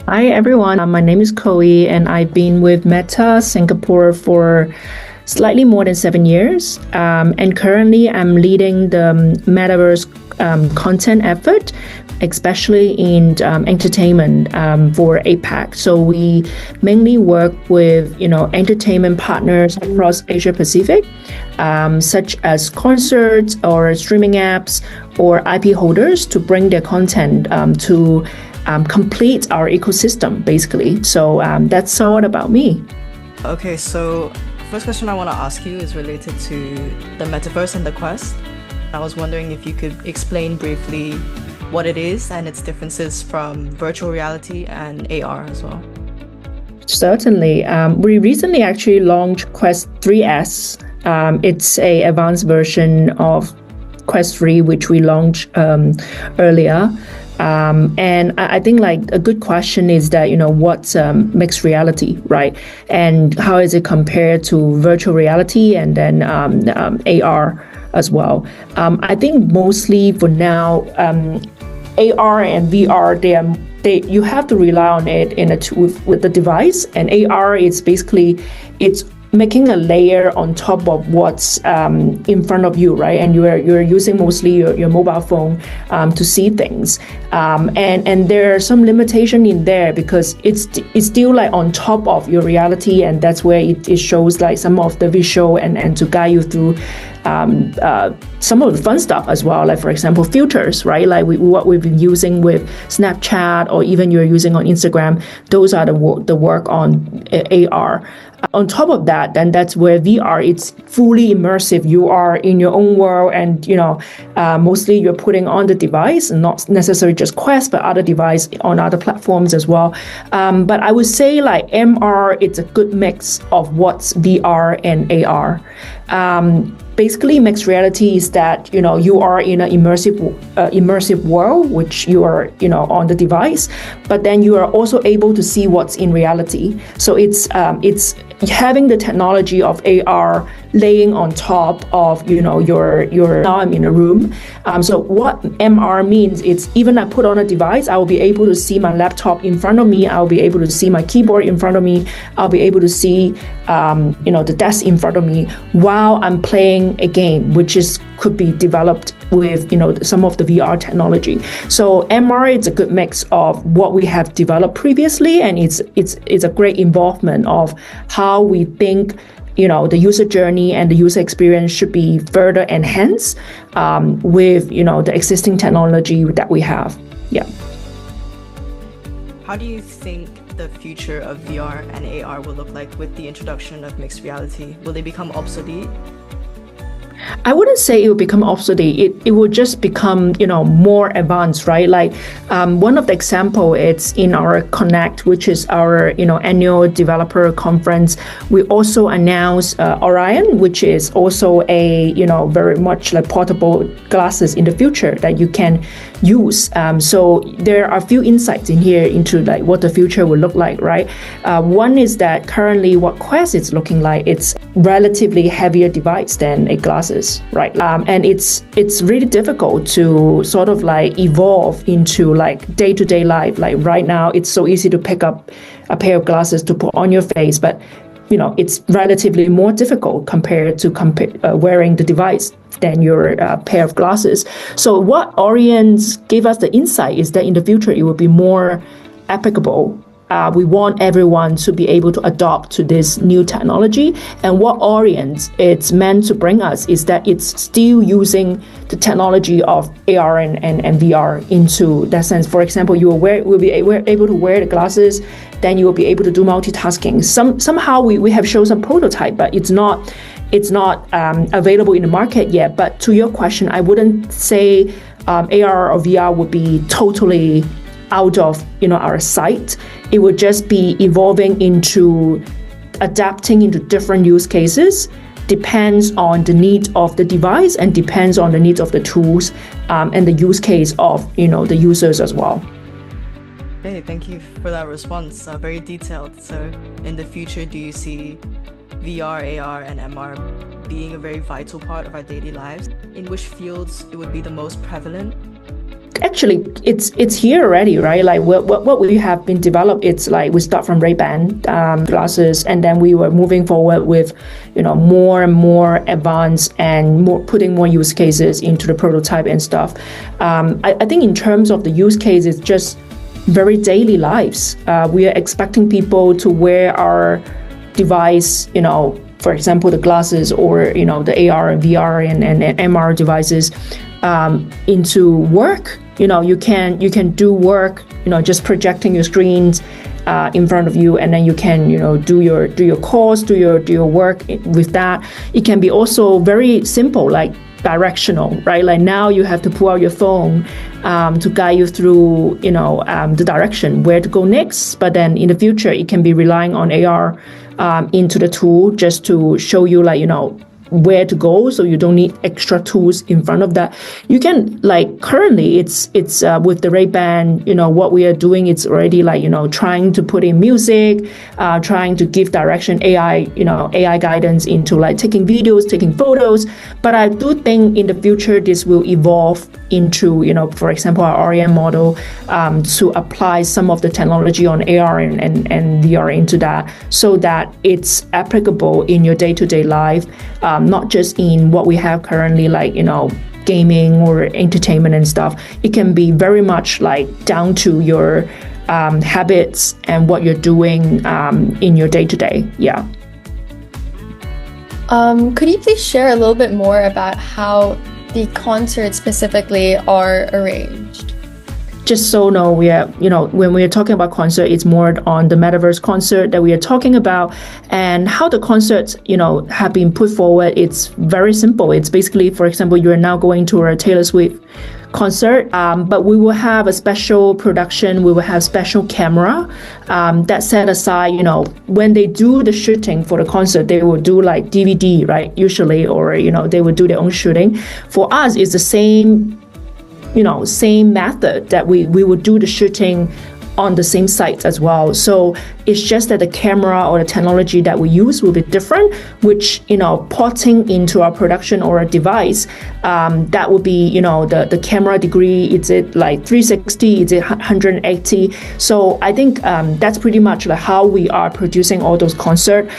Hi everyone, my name is Coey and I've been with Meta Singapore for slightly more than 7 years. And currently I'm leading the Metaverse content effort, especially in entertainment for APAC. So we mainly work with entertainment partners across Asia Pacific, such as concerts or streaming apps or IP holders to bring their content to complete our ecosystem, basically. So that's all about me. Okay, so first question I want to ask you is related to the Metaverse and the Quest. I was wondering if you could explain briefly what it is and its differences from virtual reality and AR as well. Certainly. We recently actually launched Quest 3S. It's a advanced version of Quest 3, which we launched earlier. And I think like a good question is that, what's mixed reality, right? And how is it compared to virtual reality and then AR as well? I think mostly for now, AR and VR, you have to rely on it with the device, and AR is basically it's making a layer on top of what's in front of you, right? And you're using mostly your mobile phone to see things, and there are some limitation in there because it's still like on top of your reality, and that's where it shows like some of the visual and to guide you through some of the fun stuff as well, like for example filters, right? Like what we've been using with Snapchat or even you're using on Instagram. Those are the work on AR. On top of that, then that's where VR, it's fully immersive. You are in your own world, and mostly you're putting on the device, and not necessarily just Quest, but other device on other platforms as well. But I would say like MR, it's a good mix of what's VR and AR. Basically, mixed reality is that you are in an immersive world, which you are on the device, but then you are also able to see what's in reality. So it's having the technology of AR laying on top of your now I'm in a room. So what MR means, it's even I put on a device, I will be able to see my laptop in front of me. I'll be able to see my keyboard in front of me. I'll be able to see the desk in front of me while I'm playing a game, which could be developed with some of the VR technology. So MR is a good mix of what we have developed previously, and it's a great involvement of how we think the user journey and the user experience should be further enhanced with the existing technology that we have. Yeah. How do you think the future of VR and AR will look like with the introduction of mixed reality? Will they become obsolete? I wouldn't say it will become obsolete. It will just become, more advanced, right? Like one of the example, it's in our Connect, which is our, annual developer conference. We also announced Orion, which is also a, very much like portable glasses in the future that you can use. So there are a few insights in here into like what the future will look like, right? One is that currently what Quest is looking like, it's relatively heavier device than a glasses, right? And it's really difficult to sort of like evolve into like day-to-day life. Like right now, it's so easy to pick up a pair of glasses to put on your face, but it's relatively more difficult compared to wearing the device than your pair of glasses. So what Orion's gave us the insight is that in the future, it will be more applicable. We want everyone to be able to adopt to this new technology. And what Orient it's meant to bring us is that it's still using the technology of AR and VR into that sense. For example, you will be able to wear the glasses, then you will be able to do multitasking. Somehow we have shown some prototype, but it's not available in the market yet. But to your question, I wouldn't say AR or VR would be totally out of our sight. It would just be evolving into adapting into different use cases, depends on the need of the device and depends on the needs of the tools and the use case of the users as well. Hey, thank you for that response. Very detailed. So in the future, do you see VR, AR, and MR being a very vital part of our daily lives? In which fields it would be the most prevalent? actually, it's here already, right? Like what we have been developed, it's like we start from Ray-Ban glasses, and then we were moving forward with, more and more advanced and putting more use cases into the prototype and stuff. I think in terms of the use cases, just very daily lives. We are expecting people to wear our device, for example, the glasses or, the AR and VR and MR devices into work. You can do work, just projecting your screens in front of you, and then you can, do your course, do your work with that. It can be also very simple, like directional, right? Like now you have to pull out your phone to guide you through, the direction where to go next. But then in the future, it can be relying on AR into the tool just to show you, like, where to go, so you don't need extra tools in front of that. You can, like, currently it's with the Ray-Ban, what we are doing, it's already like, trying to put in music, trying to give direction, AI guidance into like taking videos, taking photos. But I do think in the future this will evolve into, for example, our REM model to apply some of the technology on AR and VR into that, so that it's applicable in your day-to-day life, not just in what we have currently, like, gaming or entertainment and stuff. It can be very much like down to your habits and what you're doing in your day-to-day. Yeah. Could you please share a little bit more about how the concerts specifically are arranged? Just so know, we are, when we are talking about concert, it's more on the Metaverse concert that we are talking about, and how the concerts, have been put forward. It's very simple. It's basically, for example, you are now going to a Taylor Swift concert, but we will have a special production. We will have special camera that set aside, when they do the shooting for the concert, they will do like DVD, right? Usually, or, they will do their own shooting. For us, it's the same method that we would do the shooting on the same sites as well. So it's just that the camera or the technology that we use will be different, which, porting into our production or a device, that would be, the camera degree, is it like 360, is it 180? So I think that's pretty much like how we are producing all those concerts.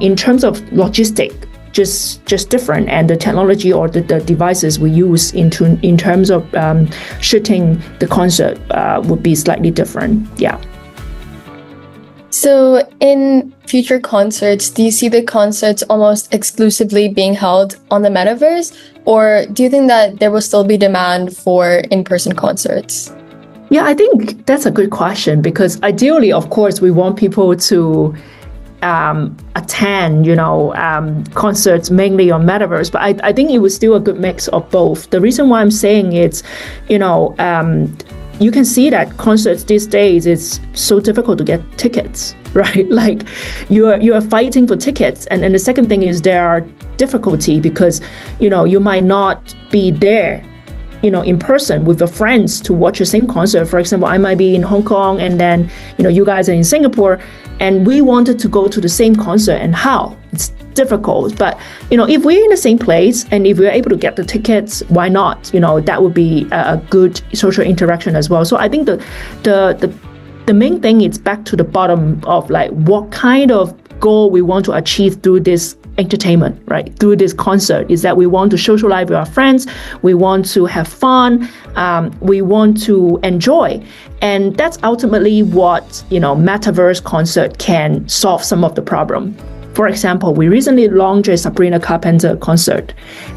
In terms of logistic, just different, and the technology or the devices we use in terms of shooting the concert would be slightly different. Yeah. So in future concerts, do you see the concerts almost exclusively being held on the Metaverse, or do you think that there will still be demand for in-person concerts? Yeah, I think that's a good question, because ideally, of course, we want people to attend, concerts mainly on Metaverse, but I think it was still a good mix of both. The reason why I'm saying it's, you can see that concerts these days, it's so difficult to get tickets, right? Like you are fighting for tickets, and the second thing is there are difficulty because, you might not be there, in person with your friends to watch the same concert. For example, I might be in Hong Kong, and then, you guys are in Singapore, and we wanted to go to the same concert, and how? It's difficult. But, if we're in the same place and if we're able to get the tickets, why not? That would be a good social interaction as well. So I think the main thing is back to the bottom of like what kind of goal we want to achieve through this entertainment, right? Through this concert, is that we want to socialize with our friends, we want to have fun, we want to enjoy. And that's ultimately what, Metaverse concert can solve some of the problem. For example, we recently launched a Sabrina Carpenter concert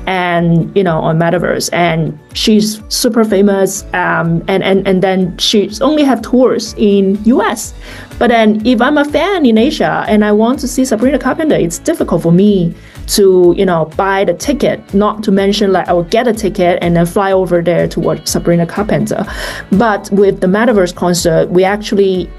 and, on Metaverse, and she's super famous, and then she's only have tours in US. But then if I'm a fan in Asia and I want to see Sabrina Carpenter, it's difficult for me to, buy the ticket, not to mention like I will get a ticket and then fly over there to watch Sabrina Carpenter. But with the Metaverse concert, we actually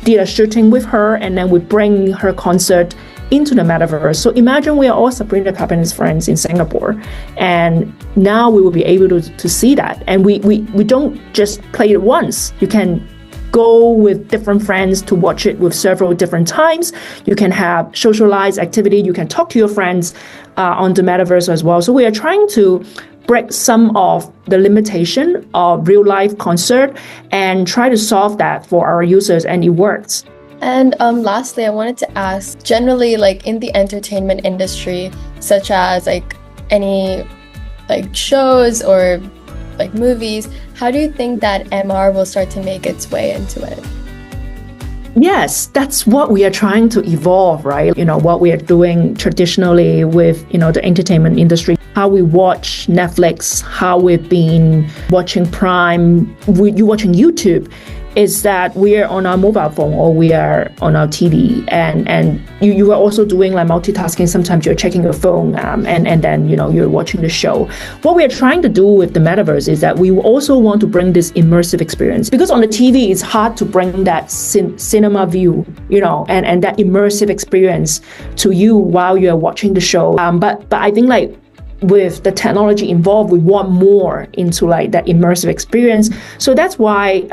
did a shooting with her, and then we bring her concert into the Metaverse. So imagine we are all Sabrina Carpenter's friends in Singapore, and now we will be able to see that. And we don't just play it once. You can go with different friends to watch it with several different times. You can have socialized activity. You can talk to your friends on the Metaverse as well. So we are trying to break some of the limitation of real life concert and try to solve that for our users, and it works. And lastly, I wanted to ask, generally, like in the entertainment industry, such as like any like shows or like movies, how do you think that MR will start to make its way into it? Yes, that's what we are trying to evolve, right? What we are doing traditionally with, the entertainment industry, how we watch Netflix, how we've been watching Prime, you watching YouTube, is that we are on our mobile phone or we are on our TV, and you are also doing like multitasking. Sometimes you're checking your phone and then you're watching the show. What we are trying to do with the metaverse is that we also want to bring this immersive experience, because on the TV it's hard to bring that cinema view, and that immersive experience to you while you're watching the show. But I think like with the technology involved, we want more into like that immersive experience. So that's why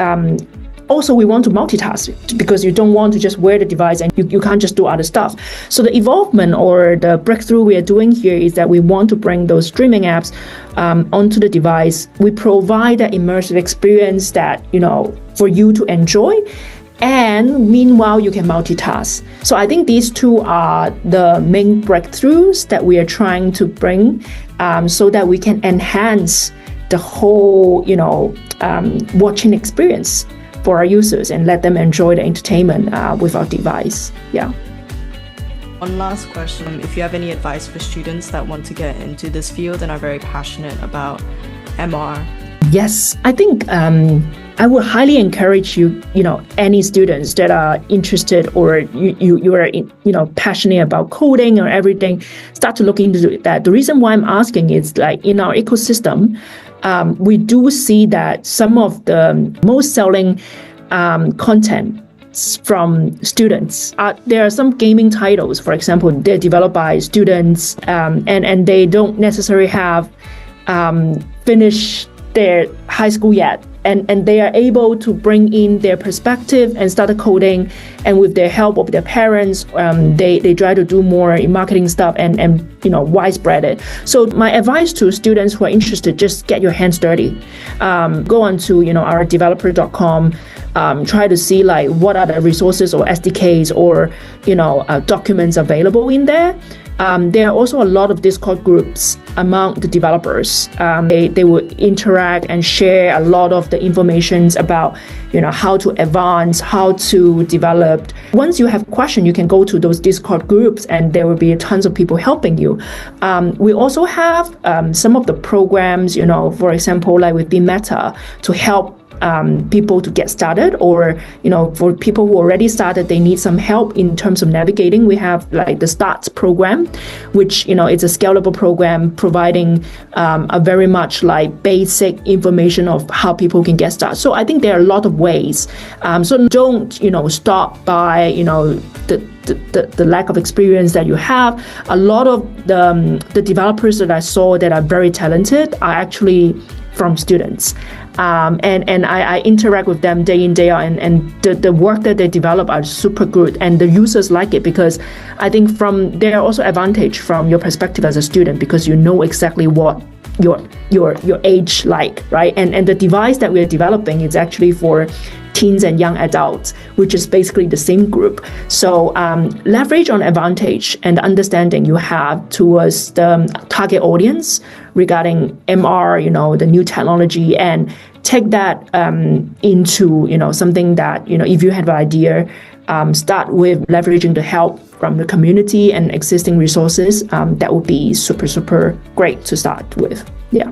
also we want to multitask, because you don't want to just wear the device and you can't just do other stuff. So the evolvement or the breakthrough we are doing here is that we want to bring those streaming apps onto the device. We provide that immersive experience that, for you to enjoy, and meanwhile you can multitask. So I think these two are the main breakthroughs that we are trying to bring, so that we can enhance the whole, watching experience for our users and let them enjoy the entertainment with our device. Yeah. One last question. If you have any advice for students that want to get into this field and are very passionate about MR? Yes, I think I would highly encourage you, any students that are interested or you are, passionate about coding or everything, start to look into that. The reason why I'm asking is like in our ecosystem, we do see that some of the most selling content from students. There are some gaming titles, for example, they're developed by students, and they don't necessarily have finished their high school yet. And they are able to bring in their perspective and start coding, and with their help of their parents, they try to do more in marketing stuff and widespread it. So my advice to students who are interested, just get your hands dirty. Go on to our developer.com, try to see like what are the resources or SDKs or documents available in there. There are also a lot of Discord groups among the developers. They will interact and share a lot of the information about how to advance, how to develop. Once you have questions, you can go to those Discord groups and there will be tons of people helping you. We also have some of the programs, for example, like within Meta, to help people to get started, or for people who already started, they need some help in terms of navigating. We have like the Starts program, which it's a scalable program providing a very much like basic information of how people can get started. So I think there are a lot of ways. So don't stop by the lack of experience that you have. A lot of the developers that I saw that are very talented are actually from students. And I interact with them day in, day out, and the work that they develop are super good, and the users like it, because I think there are also advantage from your perspective as a student, because you know exactly what your age like, right? And the device that we are developing is actually for teens and young adults, which is basically the same group. So leverage on advantage and understanding you have towards the target audience regarding MR, the new technology, and take that into something that if you have an idea, start with leveraging the help from the community and existing resources. That would be super great to start with. Yeah.